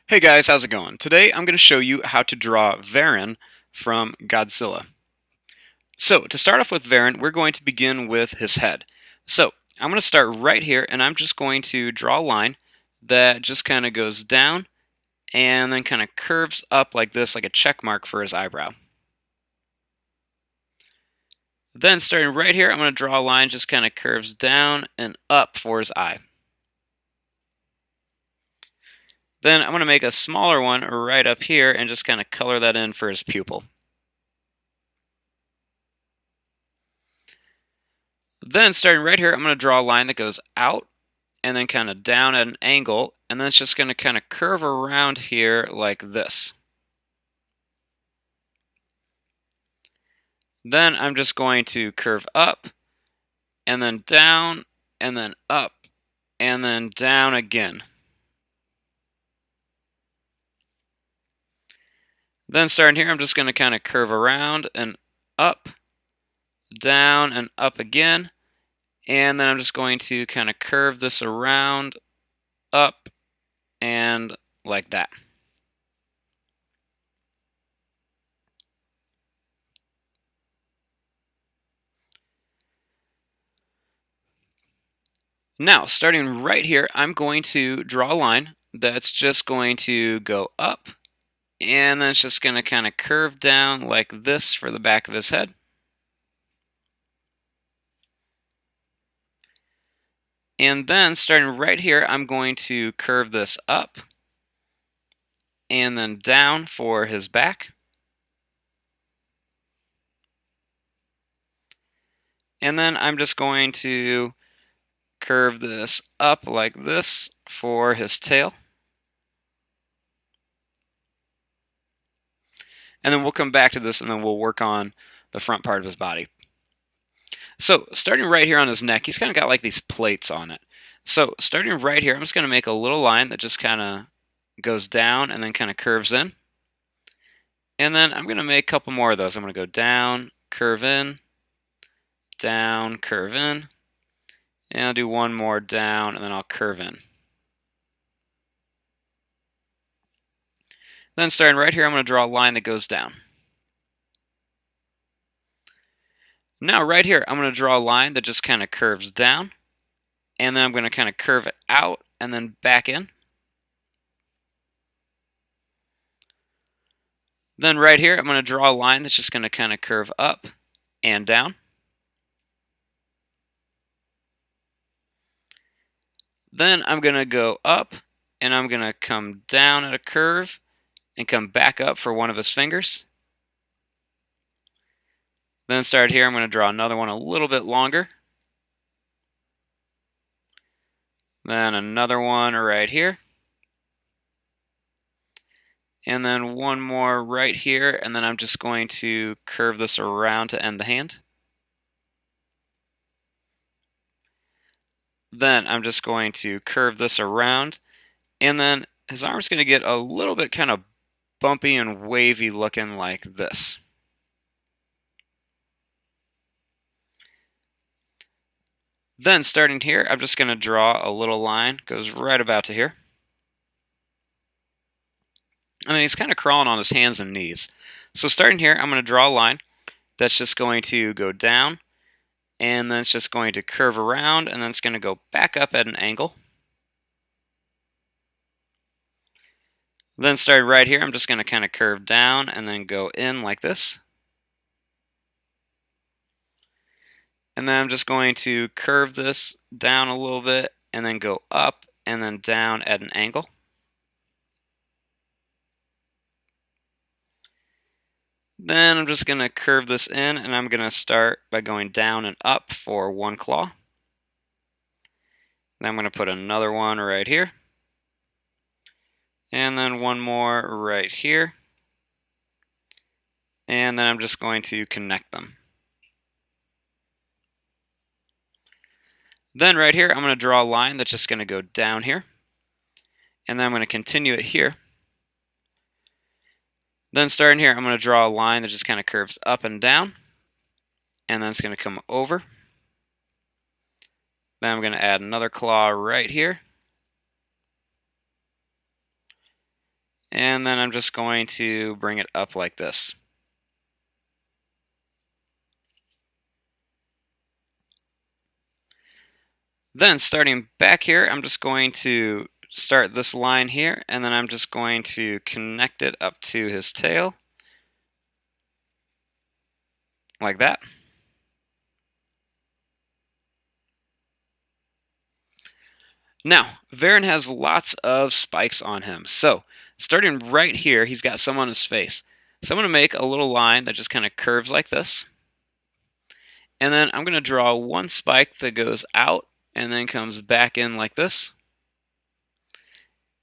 Hey guys, how's it going? Today I'm going to show you how to draw Varan from Godzilla. So to start off with Varan, we're going to begin with his head. So I'm going to start right here and I'm just going to draw a line that just kind of goes down and then kind of curves up like this, like a check mark for his eyebrow. Then starting right here, I'm going to draw a line just kind of curves down and up for his eye. Then I'm going to make a smaller one right up here and just kind of color that in for his pupil. Then starting right here, I'm going to draw a line that goes out and then kind of down at an angle, and then it's just going to kind of curve around here like this. Then I'm just going to curve up, and then down, and then up, and then down again. Then starting here, I'm just going to kind of curve around and up, down, and up again. And then I'm just going to kind of curve this around, up, and like that. Now, starting right here, I'm going to draw a line that's just going to go up, and then it's just going to kind of curve down like this for the back of his head. And then starting right here, I'm going to curve this up and then down for his back. And then I'm just going to curve this up like this for his tail. And then we'll come back to this and then we'll work on the front part of his body. So starting right here on his neck, he's kind of got like these plates on it. So starting right here, I'm just going to make a little line that just kind of goes down and then kind of curves in. And then I'm going to make a couple more of those. I'm going to go down, curve in, down, curve in. And I'll do one more down, and then I'll curve in. Then starting right here, I'm going to draw a line that goes down. Now right here, I'm going to draw a line that just kind of curves down. And then I'm going to kind of curve it out and then back in. Then right here, I'm going to draw a line that's just going to kind of curve up and down. Then I'm going to go up and I'm going to come down at a curve and come back up for one of his fingers. Then start here, I'm going to draw another one a little bit longer. Then another one right here. And then one more right here, and then I'm just going to curve this around to end the hand. Then I'm just going to curve this around, and then his arm's going to get a little bit kind of bumpy and wavy looking like this. Then starting here, I'm just going to draw a little line, goes right about to here. And then he's kind of crawling on his hands and knees. So starting here, I'm going to draw a line that's just going to go down, and then it's just going to curve around, and then it's going to go back up at an angle. Then starting right here, I'm just going to kind of curve down and then go in like this. And then I'm just going to curve this down a little bit and then go up and then down at an angle. Then I'm just going to curve this in, and I'm going to start by going down and up for one claw. Then I'm going to put another one right here. And then one more right here. And then I'm just going to connect them. Then right here, I'm going to draw a line that's just going to go down here. And then I'm going to continue it here. Then starting here, I'm going to draw a line that just kind of curves up and down. And then it's going to come over. Then I'm going to add another claw right here. And then I'm just going to bring it up like this. Then starting back here, I'm just going to start this line here, and then I'm just going to connect it up to his tail, like that. Now, Varan has lots of spikes on him, so starting right here, he's got some on his face. So I'm going to make a little line that just kind of curves like this, and then I'm going to draw one spike that goes out and then comes back in like this,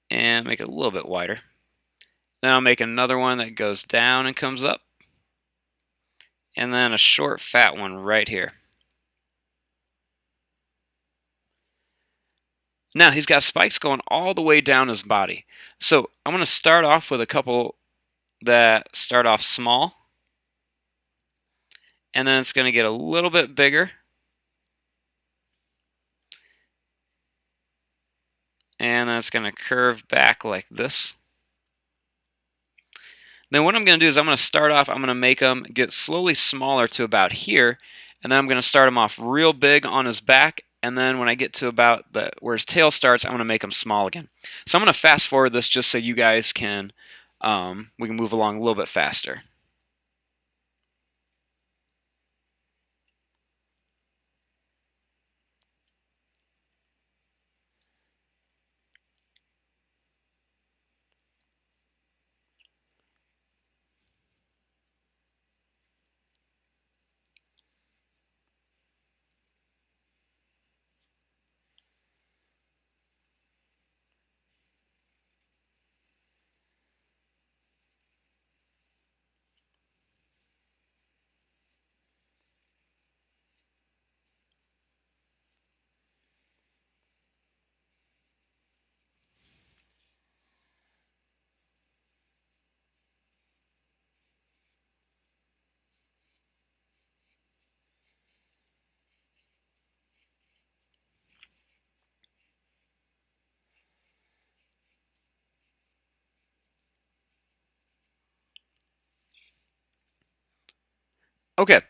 and make it a little bit wider. Then I'll make another one that goes down and comes up, and then a short fat one right here. Now he's got spikes going all the way down his body. So I'm going to start off with a couple that start off small, and then it's going to get a little bit bigger, and then it's going to curve back like this. Then what I'm going to do is I'm going to start off, I'm going to make them get slowly smaller to about here, and then I'm going to start him off real big on his back, and then when I get to about where his tail starts, I'm going to make him small again. So I'm going to fast forward this just so you guys can, we can move along a little bit faster. Okay,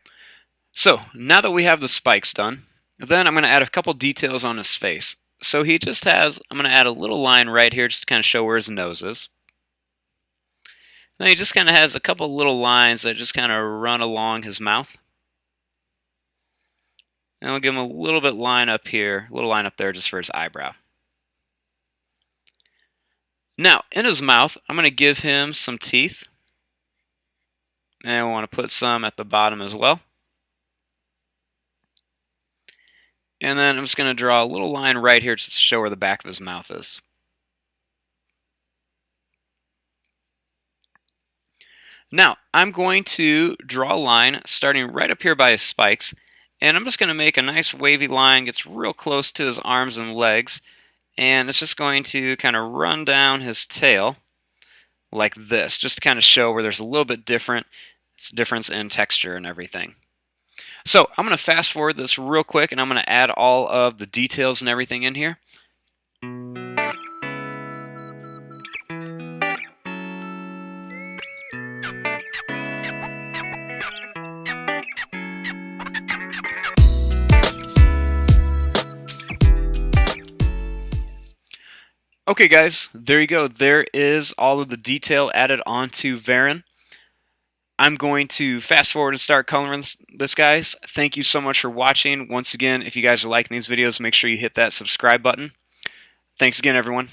so now that we have the spikes done, then I'm going to add a couple details on his face. So he just has, I'm going to add a little line right here just to kind of show where his nose is. Then he just kind of has a couple little lines that just kind of run along his mouth. And we'll give him a little bit line up here, a little line up there just for his eyebrow. Now, in his mouth, I'm going to give him some teeth. And I want to put some at the bottom as well. And then I'm just going to draw a little line right here just to show where the back of his mouth is. Now, I'm going to draw a line starting right up here by his spikes, and I'm just going to make a nice wavy line, gets real close to his arms and legs, and it's just going to kind of run down his tail like this, just to kind of show where there's a little bit difference in texture and everything. So I'm going to fast forward this real quick, and I'm going to add all of the details and everything in here. Okay guys, there you go. There is all of the detail added onto Varan. I'm going to fast forward and start coloring this, guys. Thank you so much for watching. Once again, if you guys are liking these videos, make sure you hit that subscribe button. Thanks again, everyone.